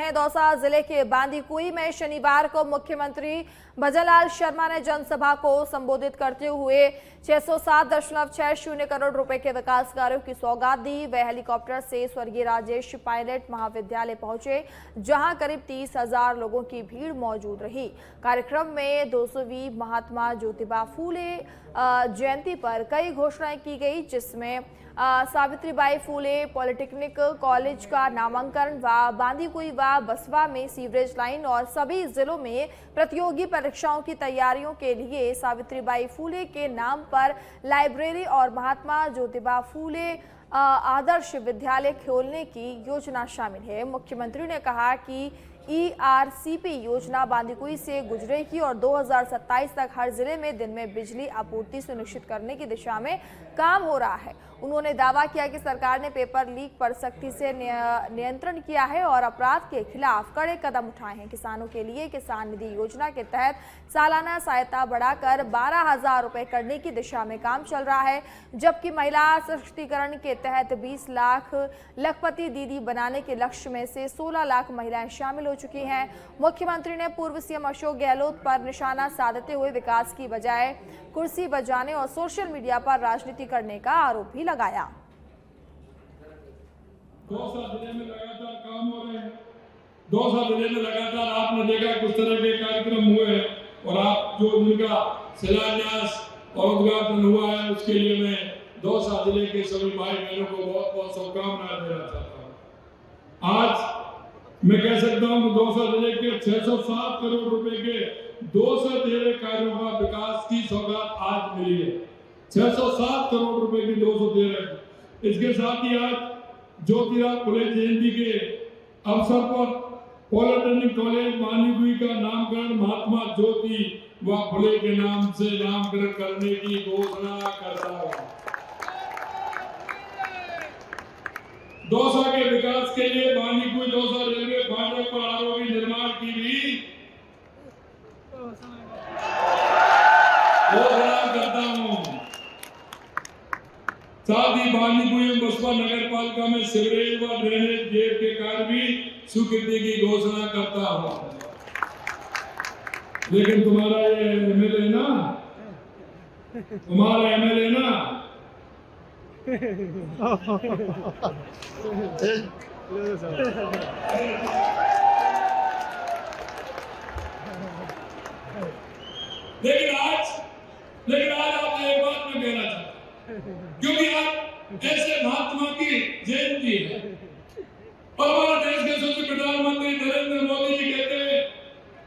हैं दौसा जिले के बांदीकुई में शनिवार को मुख्यमंत्री भजनलाल शर्मा ने जनसभा को संबोधित करते हुए 607.60 करोड़ रुपए के विकास कार्यों की सौगात दी। वे हेलीकॉप्टर से स्वर्गीय राजेश पायलट महाविद्यालय पहुंचे, जहां करीब 30,000 लोगों की भीड़ मौजूद रही। कार्यक्रम में 200वीं महात्मा ज्योतिबा फूले जयंती पर कई घोषणाएं की गई, जिसमें सावित्रीबाई फूले पॉलिटेक्निक कॉलेज का नामांकन व बांदीकुई व बसवा में सीवरेज लाइन और सभी जिलों में प्रतियोगी परीक्षाओं की तैयारियों के लिए सावित्रीबाई फूले के नाम पर लाइब्रेरी और महात्मा ज्योतिबा फूले आदर्श विद्यालय खोलने की योजना शामिल है। मुख्यमंत्री ने कहा कि ERCP योजना बांदीकुई से गुजरेगी और 2027 तक हर जिले में दिन में बिजली आपूर्ति सुनिश्चित करने की दिशा में काम हो रहा है। उन्होंने दावा किया कि सरकार ने पेपर लीक पर सख्ती से नियंत्रण किया है और अपराध के खिलाफ कड़े कदम उठाए हैं। किसानों के लिए किसान निधि योजना के तहत सालाना सहायता बढ़ाकर 12,000 रुपए करने की दिशा में काम चल रहा है, जबकि महिला सशक्तिकरण के तहत 20 लाख लखपति दीदी बनाने के लक्ष्य में से 16 लाख महिलाएं शामिल हो चुकी हैं। मुख्यमंत्री ने पूर्व सीएम अशोक गहलोत पर निशाना साधते हुए विकास की बजाय कुर्सी बजाने और सोशल मीडिया पर राजनीति करने का आरोप भी लगाया। दौसा जिले में लगातार काम हो रहे हैं। दौसा जिले में लगातार आपने देखा किस तरह के कार्यक्रम हुए और आप जो उनका शिलान्यास और उद्घाटन हुआ है, उसके लिए मैं दौसा जिले के सभी भाई बहनों को बहुत बहुत शुभकामनाएं देना चाहता हूँ। आज मैं कह सकता हूँ कि दौसा जिले के 607 करोड़ रुपए के 213 कार्यों का विकास की सौगात आज मिली है। 607 करोड़ रुपए की 213। इसके साथ ही आज ज्योतिराव फुले जयंती के अवसर पर पॉलिटेक्निक कॉलेज बांदीकुई का नामकरण महात्मा ज्योति व फुले के नाम से नामकरण करने की घोषणा करता हूँ। दौसा के विकास के लिए बांदीकुई दौसा रेलवे फाटक पर आरोही निर्माण की भी घोषणा करता हूँ। साथ ही बांदीकुई और बसवा नगर पालिका में सीवरेज व ड्रेनेज गेट के कार्य भी स्वीकृति की घोषणा करता हूँ। लेकिन तुम्हारा ये एमएलए ना, लेकिन आज आपने एक बात मैं कहना चाहता हूं, क्योंकि आज ऐसे महात्मा की जयंती है और हमारा देश के सबसे प्रधानमंत्री नरेंद्र मोदी जी कहते हैं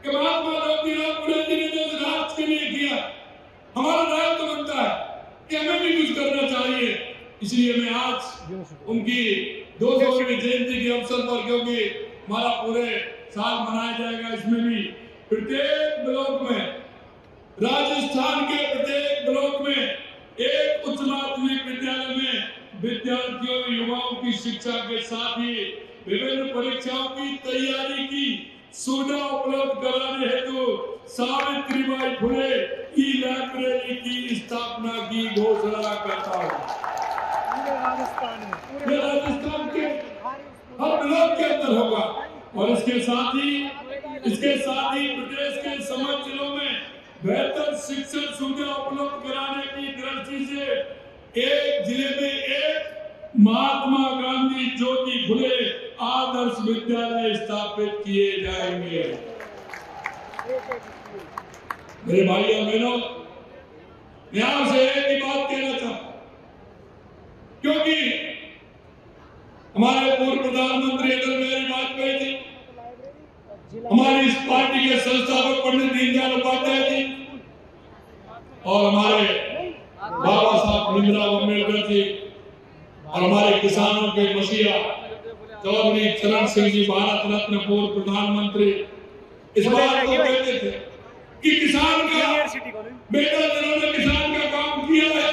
कि महात्मा ज्योतिराव फुले जी ने जो राष्ट्र के लिए किया, हमारा दायित्व तो बनता है कि हमें भी कुछ करना चाहिए। इसलिए मैं आज उनकी 200वीं जयंती के अवसर पर, क्योंकि हमारा पूरे साल मनाया जाएगा, इसमें भी प्रत्येक ब्लॉक में, राजस्थान के प्रत्येक ब्लॉक में एक उच्च माध्यमिक विद्यालय में विद्यार्थियों युवाओं की शिक्षा के साथ ही विभिन्न परीक्षाओं की तैयारी की सुविधा उपलब्ध कराने हेतु सावित्रीबाई फुले की लाइब्रेरी की स्थापना की घोषणा करता हूँ। राजस्थान के हर ब्लॉक के अंदर होगा और इसके साथ ही प्रदेश के समस्त जिलों में बेहतर शिक्षण सुविधा उपलब्ध कराने की दृष्टि से एक जिले में एक महात्मा गांधी ज्योति फुले आदर्श विद्यालय स्थापित किए जाएंगे। मेरे भाइयों बहनों, यहां से एक ही बात कहना चाहता हूं, क्योंकि हमारे पूर्व प्रधानमंत्री अटल बिहारी वाजपेयी जी, हमारी इस पार्टी के संस्थापक पंडित दीनदयाल उपाध्याय जी और हमारे बाबा साहब भीमराव अम्बेडकर जी और हमारे किसानों के मसीहा चौधरी चरण सिंह जी, भारत रत्न पूर्व प्रधानमंत्री, इस बात को कहते थे कि किसान का बेटा, जिन्होंने किसान का काम किया है,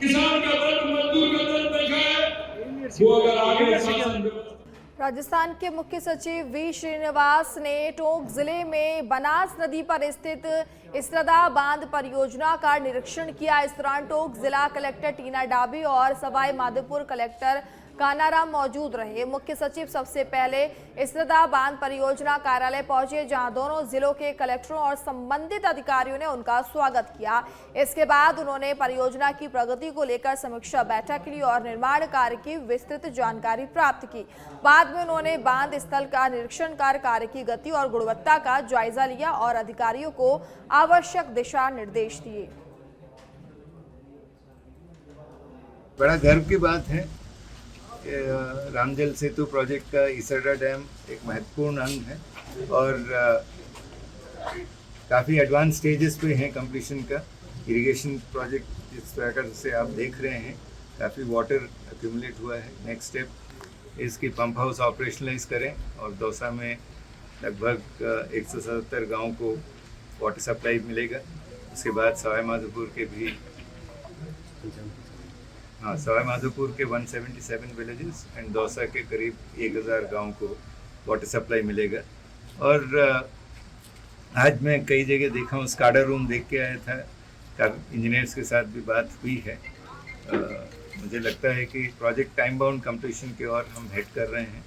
किसान का दर्द, मजदूर का दर्द देखा है, वो अगर आगे शासन। राजस्थान के मुख्य सचिव वी श्रीनिवास ने टोंक जिले में बनास नदी पर स्थित इसरदा बांध परियोजना का निरीक्षण किया। इस दौरान टोंक जिला कलेक्टर टीना डाबी और सवाई माधोपुर कलेक्टर कानाराम मौजूद रहे। मुख्य सचिव सबसे पहले इसरदा बांध परियोजना कार्यालय पहुंचे, जहां दोनों जिलों के कलेक्टरों और संबंधित अधिकारियों ने उनका स्वागत किया। इसके बाद उन्होंने परियोजना की प्रगति को लेकर समीक्षा बैठक ली और निर्माण कार्य की विस्तृत जानकारी प्राप्त की। बाद में उन्होंने बांध स्थल का निरीक्षण कर कार्य की गति और गुणवत्ता का जायजा लिया और अधिकारियों को आवश्यक दिशा निर्देश दिए। बड़ा गर्व की बात है, रामजल सेतु प्रोजेक्ट का इसरदा डैम एक महत्वपूर्ण अंग है और काफ़ी एडवांस स्टेजेस पे है कंप्लीशन का। इरिगेशन प्रोजेक्ट जिस प्रकार से आप देख रहे हैं, काफ़ी वाटर एक्यूमुलेट हुआ है। नेक्स्ट स्टेप इसकी पंप हाउस ऑपरेशनलाइज करें और दौसा में लगभग 177 गाँव को वाटर सप्लाई मिलेगा। उसके बाद सवाई माधोपुर के भी सवाई माधोपुर के 177 विलेजेस एंड दौसा के करीब 1000 गांव को वाटर सप्लाई मिलेगा। और आज मैं कई जगह देखा हूँ, स्काडा रूम देख के आया था, काफ़ी इंजीनियर्स के साथ भी बात हुई है। मुझे लगता है कि प्रोजेक्ट टाइम बाउंड कंप्लीशन की ओर हम हेड कर रहे हैं।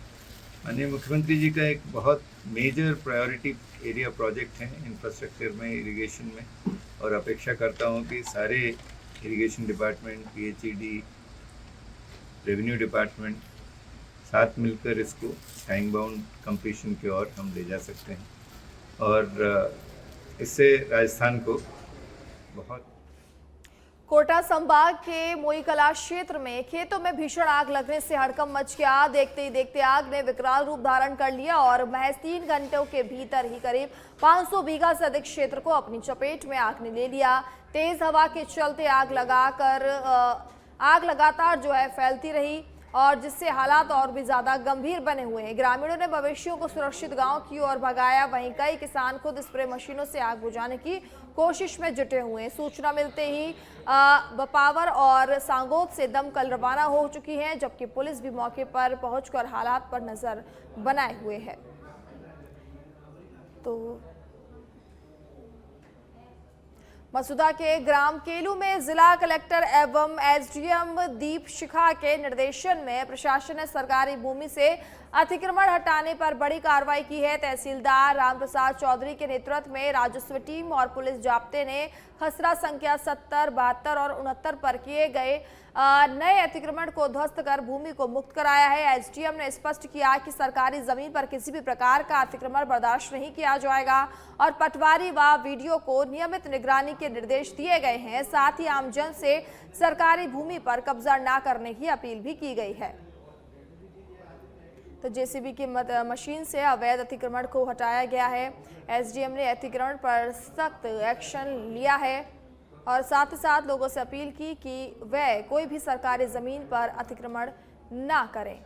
माननीय मुख्यमंत्री जी का एक बहुत मेजर प्रायोरिटी एरिया प्रोजेक्ट है इंफ्रास्ट्रक्चर में, इरिगेशन में, और अपेक्षा करता हूँ कि सारे irrigation department, PHED, revenue department साथ मिलकर इसको टाइम बाउंड कंप्लीशन की ओर हम ले जा सकते हैं और इससे राजस्थान को बहुत। कोटा संभाग के मोईकला क्षेत्र में खेतों में भीषण आग लगने से हड़कंप मच गया। देखते ही देखते आग ने विकराल रूप धारण कर लिया और महज 3 घंटों के भीतर ही करीब 500 बीघा से अधिक क्षेत्र को अपनी चपेट में आग ने ले लिया। तेज हवा के चलते आग लगातार फैलती रही और जिससे हालात और भी ज्यादा गंभीर बने हुए हैं। ग्रामीणों ने मवेशियों को सुरक्षित गांव की ओर भगाया। वहीं कई किसान खुद स्प्रे मशीनों से आग बुझाने की कोशिश में जुटे हुए हैं। सूचना मिलते ही बपावर और सांगोद से दमकल रवाना हो चुकी हैं, जबकि पुलिस भी मौके पर पहुंचकर हालात पर नजर बनाए हुए है। तो मसूदा के ग्राम केलू में जिला कलेक्टर एवं SDM दीप शिखा के निर्देशन में प्रशासन ने सरकारी भूमि से अतिक्रमण हटाने पर बड़ी कार्रवाई की है। तहसीलदार रामप्रसाद चौधरी के नेतृत्व में राजस्व टीम और पुलिस जाब्ते ने खसरा संख्या 70, 72 और 69 पर किए गए नए अतिक्रमण को ध्वस्त कर भूमि को मुक्त कराया है। SDM ने स्पष्ट किया कि सरकारी जमीन पर किसी भी प्रकार का अतिक्रमण बर्दाश्त नहीं किया जाएगा और पटवारी व वीडियो को नियमित निगरानी के निर्देश दिए गए हैं। साथ ही आमजन से सरकारी भूमि पर कब्जा न करने की अपील भी की गई है। तो JCB की मशीन से अवैध अतिक्रमण को हटाया गया है। SDM ने अतिक्रमण पर सख्त एक्शन लिया है और साथ ही साथ लोगों से अपील की कि वे कोई भी सरकारी जमीन पर अतिक्रमण ना करें।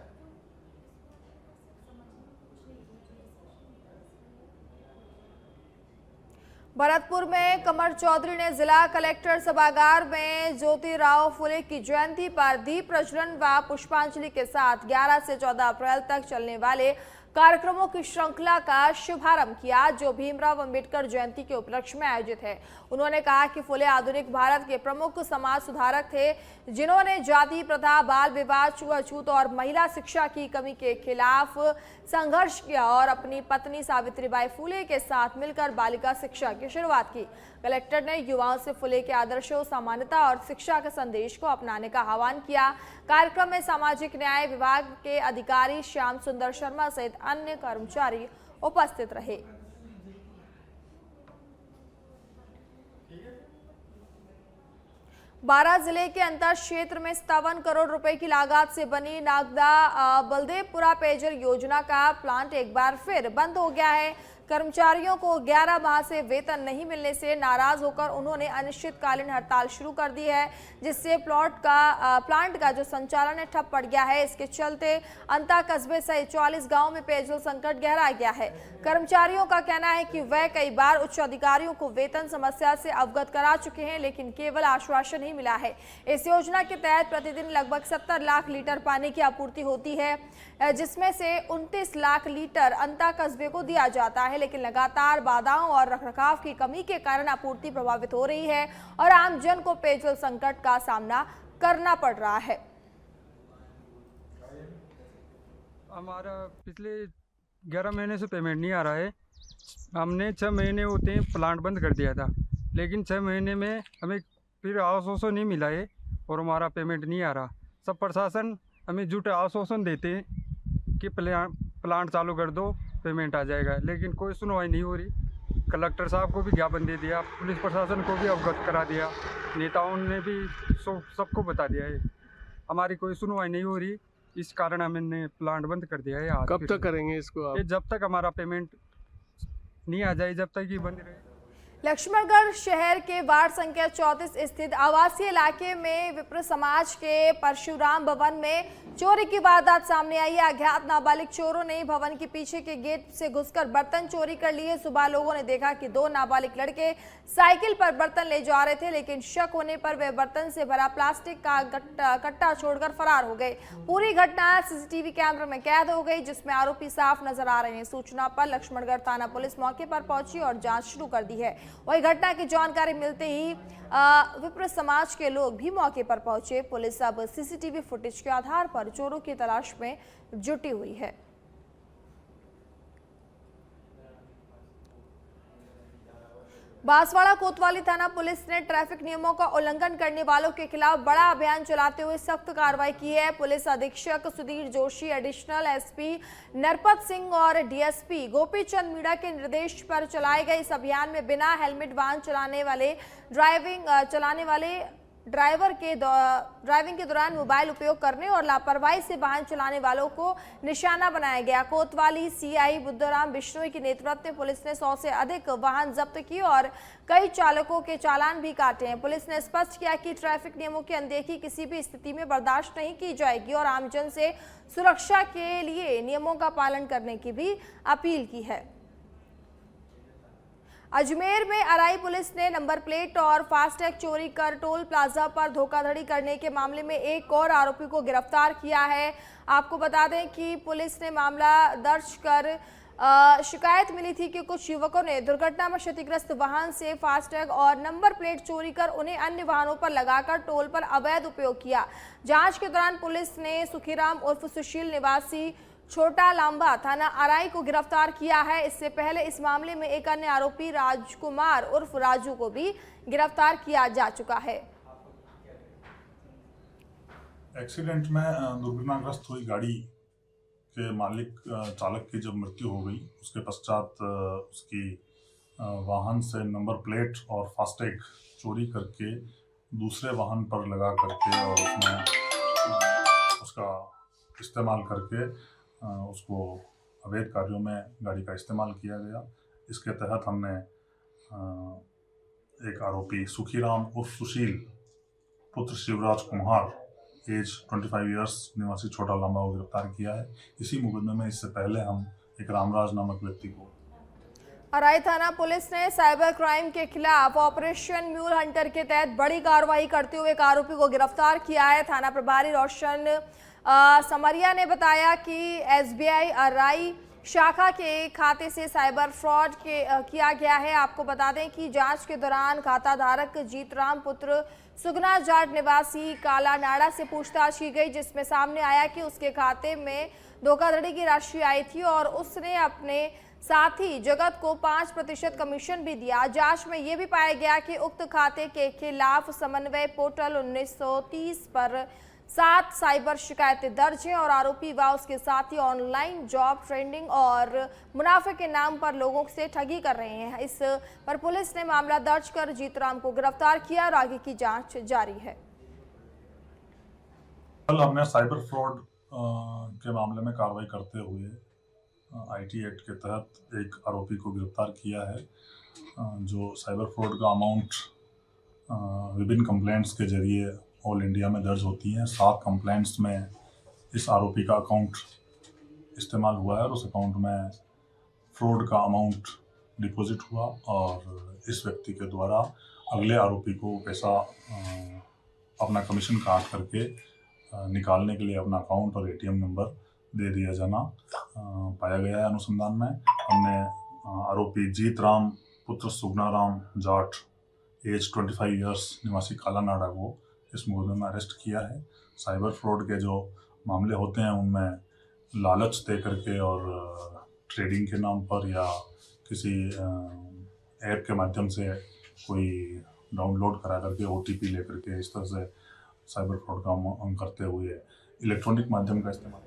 भरतपुर में कमर चौधरी ने जिला कलेक्टर सभागार में ज्योतिराव फुले की जयंती पर दीप प्रज्वलन व पुष्पांजलि के साथ 11 से 14 अप्रैल तक चलने वाले कार्यक्रमों की श्रृंखला का शुभारंभ किया, जो भीमराव अंबेडकर जयंती के उपलक्ष्य में आयोजित है। उन्होंने कहा कि फुले आधुनिक भारत के प्रमुख समाज सुधारक थे, जिन्होंने जाति प्रथा, बाल विवाह, छुआछूत और महिला शिक्षा की कमी के खिलाफ संघर्ष किया और अपनी पत्नी सावित्रीबाई फुले के साथ मिलकर बालिका शिक्षा की शुरुआत की। कलेक्टर ने युवाओं से फुले के आदर्शों, समानता और शिक्षा के संदेश को अपनाने का आह्वान किया। कार्यक्रम में सामाजिक न्याय विभाग के अधिकारी श्याम सुंदर शर्मा सहित अन्य कर्मचारी उपस्थित रहे। बारां जिले के अंतर क्षेत्र में 57 करोड़ रुपए की लागत से बनी नागदा बलदेवपुरा पेयजल योजना का प्लांट एक बार फिर बंद हो गया है। कर्मचारियों को 11 माह से वेतन नहीं मिलने से नाराज होकर उन्होंने अनिश्चितकालीन हड़ताल शुरू कर दी है, जिससे प्लांट का जो संचालन है ठप पड़ गया है। इसके चलते अंता कस्बे सहित 44 गांवों में पेयजल संकट गहरा गया है। कर्मचारियों का कहना है कि वह कई बार उच्च अधिकारियों को वेतन समस्या से अवगत करा चुके हैं, लेकिन केवल आश्वासन ही मिला है। इस योजना के तहत प्रतिदिन लगभग 70 लाख लीटर पानी की आपूर्ति होती है, जिसमें से 29 लाख लीटर अंता कस्बे को दिया जाता है, लेकिन लगातार बाधाओं और रखरखाव की कमी के कारण आपूर्ति प्रभावित हो रही है और आमजन को पेयजल संकट का सामना करना पड़ रहा है। हमारा पिछले 11 महीने से पेमेंट नहीं आ रहा है। हमने 6 महीने होते हैं प्लांट बंद कर दिया था, लेकिन 6 महीने में हमें फिर आश्वासन नहीं मिला है और हमारा पेमेंट नहीं आ रहा। सब प्रशासन हमें झूठे आश्वासन देते हैं कि प्लांट चालू कर दो, पेमेंट आ जाएगा, लेकिन कोई सुनवाई नहीं हो रही। कलेक्टर साहब को भी ज्ञापन दे दिया, पुलिस प्रशासन को भी अवगत करा दिया, नेताओं ने भी सबको बता दिया है, हमारी कोई सुनवाई नहीं हो रही। इस कारण हमने प्लांट बंद कर दिया है। आज कब तक करेंगे इसको आप? ये जब तक हमारा पेमेंट नहीं आ जाए, जब तक ये बंद रहे। लक्ष्मणगढ़ शहर के वार्ड संख्या 34 स्थित आवासीय इलाके में विप्र समाज के परशुराम भवन में चोरी की वारदात सामने आई है। अज्ञात नाबालिग चोरों ने भवन के पीछे के गेट से घुसकर बर्तन चोरी कर लिए। सुबह लोगों ने देखा कि 2 नाबालिग लड़के साइकिल पर बर्तन ले जा रहे थे, लेकिन शक होने पर वे बर्तन से भरा प्लास्टिक का कट्टा छोड़कर फरार हो गए। पूरी घटना सीसीटीवी कैमरे में कैद हो गई, जिसमें आरोपी साफ नजर आ रहे हैं। सूचना पर लक्ष्मणगढ़ थाना पुलिस मौके पर पहुंची और जांच शुरू कर दी है। वही घटना की जानकारी मिलते ही विप्र समाज के लोग भी मौके पर पहुंचे। पुलिस अब सीसीटीवी फुटेज के आधार पर चोरों की तलाश में जुटी हुई है। बांसवाड़ा कोतवाली थाना पुलिस ने ट्रैफिक नियमों का उल्लंघन करने वालों के खिलाफ बड़ा अभियान चलाते हुए सख्त कार्रवाई की है। पुलिस अधीक्षक सुधीर जोशी, एडिशनल एसपी नरपत सिंह और डीएसपी गोपीचंद मीणा के निर्देश पर चलाए गए इस अभियान में बिना हेलमेट वाहन चलाने वाले ड्राइविंग के दौरान मोबाइल उपयोग करने और लापरवाही से वाहन चलाने वालों को निशाना बनाया गया। कोतवाली सीआई बुद्धराम बिश्नोई के नेतृत्व में पुलिस ने 100 से अधिक वाहन जब्त किए और कई चालकों के चालान भी काटे हैं। पुलिस ने स्पष्ट किया कि ट्रैफिक नियमों की अनदेखी किसी भी स्थिति में बर्दाश्त नहीं की जाएगी और आमजन से सुरक्षा के लिए नियमों का पालन करने की भी अपील की है। अजमेर में अराई पुलिस ने नंबर प्लेट और फास्टैग चोरी कर टोल प्लाजा पर धोखाधड़ी करने के मामले में एक और आरोपी को गिरफ्तार किया है। आपको बता दें कि पुलिस ने मामला दर्ज कर शिकायत मिली थी कि कुछ युवकों ने दुर्घटना में क्षतिग्रस्त वाहन से फास्टैग और नंबर प्लेट चोरी कर उन्हें अन्य वाहनों पर लगाकर टोल पर अवैध उपयोग किया। जांच के दौरान पुलिस ने सुखीराम उर्फ सुशील निवासी छोटा लांबा थाना अराई को गिरफ्तार किया है। इससे पहले इस मामले में एक अन्य आरोपी राजकुमार उर्फ राजू को भी गिरफ्तार किया जा चुका है। एक्सीडेंट में दुर्घटनाग्रस्त हुई गाड़ी के मालिक चालक की जब मृत्यु हो गई, उसके पश्चात उसकी वाहन से नंबर प्लेट और फास्टैग चोरी करके दूसरे वाहन पर लगा करके और उसमें उसका इस्तेमाल करके उसको अवैध कार्यों में गाड़ी का इस्तेमाल किया गया। इसके तहत हमने एक आरोपी सुखीराम उर्फ सुशील पुत्र शिवराज कुमार एज 25 इयर्स निवासी छोटा लांबा को गिरफ्तार किया है। इसी मुकदमे में इससे पहले हम एक रामराज नामक व्यक्ति को अराई थाना पुलिस ने साइबर क्राइम के खिलाफ ऑपरेशन म्यूल हंटर के तहत बड़ी कार्रवाई करते हुए एक आरोपी को गिरफ्तार किया है। थाना प्रभारी रोशन समरिया ने बताया कि एसबीआई अराई शाखा के खाते से साइबर फ्रॉड किया गया है। आपको बता दें कि जांच के दौरान खाता धारक जीतराम पुत्र सुगना जाट निवासी काला नाड़ा से पूछताछ की गई, जिसमें सामने आया कि उसके खाते में धोखाधड़ी की राशि आई थी और उसने अपने साथी जगत को 5% कमीशन भी दिया। जांच में यह भी पाया गया कि उक्त खाते के खिलाफ समन्वय पोर्टल 1930 पर 7 साइबर शिकायतें दर्ज हैं और आरोपी व उसके साथी ऑनलाइन जॉब ट्रेंडिंग और मुनाफे के नाम पर लोगों से ठगी कर रहे हैं। इस पर पुलिस ने मामला दर्ज कर जीतराम को गिरफ्तार किया और आगे की जांच जारी है। कल हमने साइबर फ्रॉड के मामले में कार्रवाई करते हुए आईटी एक्ट के तहत एक आरोपी को गिरफ्तार किया है। जो साइबर फ्रॉड का अमाउंट विभिन्न कंप्लेंट्स के जरिए ऑल इंडिया में दर्ज होती हैं। 7 कंप्लेंट्स में इस आरोपी का अकाउंट इस्तेमाल हुआ है और उस अकाउंट में फ्रॉड का अमाउंट डिपॉजिट हुआ और इस व्यक्ति के द्वारा अगले आरोपी को पैसा अपना कमीशन काट करके निकालने के लिए अपना अकाउंट और एटीएम नंबर दे दिया जाना पाया गया है। अनुसंधान में हमने आरोपी जीतराम पुत्र सुगनाराम जाट एज 25 इयर्स निवासी काला नाड़ा को इस मुकदमे में अरेस्ट किया है। साइबर फ्रॉड के जो मामले होते हैं उनमें लालच दे करके और ट्रेडिंग के नाम पर या किसी ऐप के माध्यम से कोई डाउनलोड करा करके OTP लेकर के इस तरह से साइबर फ्रॉड काम करते हुए इलेक्ट्रॉनिक माध्यम का इस्तेमाल।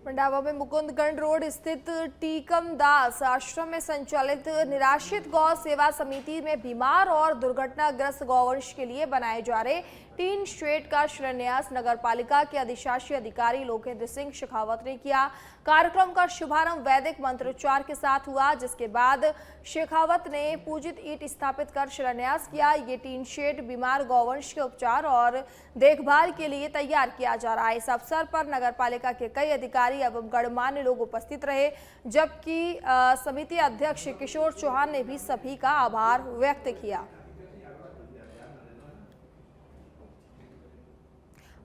मंडावा में मुकुंदगढ़ रोड स्थित टीकम दास आश्रम में संचालित निराश्रित गौ सेवा समिति में बीमार और दुर्घटनाग्रस्त गौवंश के लिए बनाए जा रहे टीन शेड का शिलान्यास नगर पालिका के अधिशासी अधिकारी लोकेंद्र सिंह शेखावत ने किया। कार्यक्रम का शुभारंभ वैदिक मंत्रोच्चार के साथ हुआ, जिसके बाद शेखावत ने पूजित ईंट स्थापित कर शिलान्यास किया। ये टीन शेड बीमार गौवंश के उपचार और देखभाल के लिए तैयार किया जा रहा है। इस अवसर पर नगर पालिका के कई अधिकारी एवं गणमान्य लोग उपस्थित रहे, जबकि समिति अध्यक्ष किशोर चौहान ने भी सभी का आभार व्यक्त किया।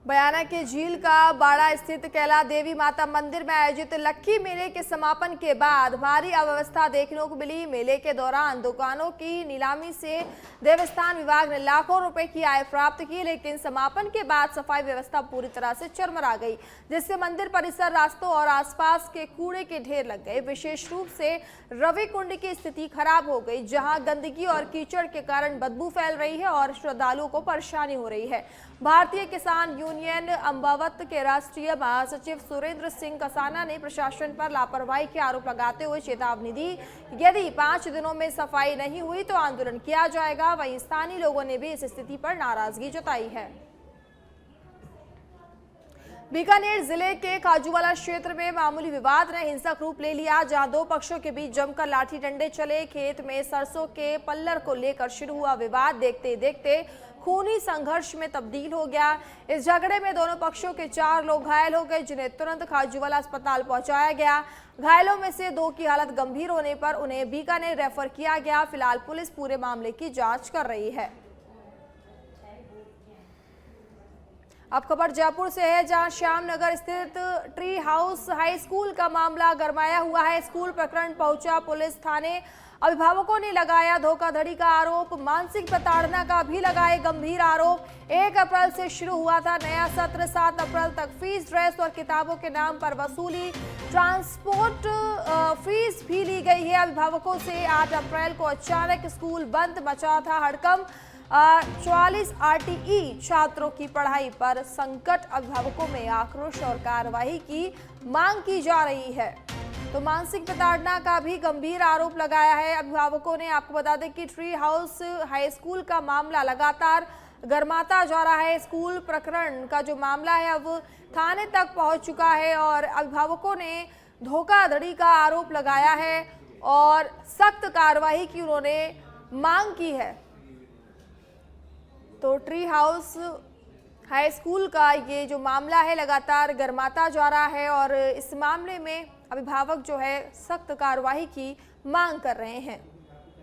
बयाना के झील का बाड़ा स्थित कैला देवी माता मंदिर में आयोजित लक्की मेले के समापन के बाद भारी अव्यवस्था देखने को मिली। मेले के दौरान दुकानों की नीलामी से देवस्थान विभाग ने लाखों रुपए की आय प्राप्त की, लेकिन समापन के बाद सफाई व्यवस्था पूरी तरह से चरमरा गई, जिससे मंदिर परिसर, रास्तों और आसपास के कूड़े के ढेर लग गए। विशेष रूप से रवि कुंड की स्थिति खराब हो गई, जहां गंदगी और कीचड़ के कारण बदबू फैल रही है और श्रद्धालुओं को परेशानी हो रही है। भारतीय किसान यूनियन अम्बावत के राष्ट्रीय महासचिव सुरेंद्र सिंह कसाना ने प्रशासन पर लापरवाही के आरोप लगाते हुए चेतावनी दी, यदि 5 दिनों में सफाई नहीं हुई तो आंदोलन किया जाएगा। वहीं स्थानीय लोगों ने भी इस स्थिति पर नाराजगी जताई है। बीकानेर जिले के काजूवाला क्षेत्र में मामूली विवाद ने हिंसक रूप ले लिया, जहां दो पक्षों के बीच जमकर लाठी डंडे चले। खेत में सरसों के पल्लर को लेकर शुरू हुआ विवाद देखते देखते खूनी संघर्ष में तब्दील हो गया। इस झगड़े में दोनों पक्षों के 4 लोग घायल हो गए, जिन्हें तुरंत काजूवाला अस्पताल पहुंचाया गया। घायलों में से 2 की हालत गंभीर होने पर उन्हें बीकानेर रेफर किया गया। फिलहाल पुलिस पूरे मामले की जांच कर रही है। अब खबर जयपुर से है, जहां श्यामनगर स्थित ट्री हाउस हाई स्कूल का मामला गरमाया हुआ है। स्कूल प्रकरण पहुंचा पुलिस थाने। अभिभावकों ने लगाया धोखाधड़ी का आरोप, मानसिक प्रताड़ना का भी लगाए गंभीर आरोप। 1 अप्रैल से शुरू हुआ था नया सत्र, 7 अप्रैल तक फीस, ड्रेस और किताबों के नाम पर वसूली, ट्रांसपोर्ट फीस भी ली गई है अभिभावकों से। 8 अप्रैल को अचानक स्कूल बंद, मचा था हड़कंप। 44 RTE छात्रों की पढ़ाई पर संकट, अभिभावकों में आक्रोश और कार्रवाई की मांग की जा रही है। तो मानसिक प्रताड़ना का भी गंभीर आरोप लगाया है अभिभावकों ने। आपको बता दें कि ट्री हाउस हाई स्कूल का मामला लगातार गरमाता जा रहा है। स्कूल प्रकरण का जो मामला है अब थाने तक पहुंच चुका है और अभिभावकों ने धोखाधड़ी का आरोप लगाया है और सख्त कार्रवाई की उन्होंने मांग की है। तो ट्री हाउस हाई स्कूल का ये जो मामला है लगातार गरमाता जा रहा है और इस मामले में अभिभावक जो है सख्त कार्रवाई की मांग कर रहे हैं।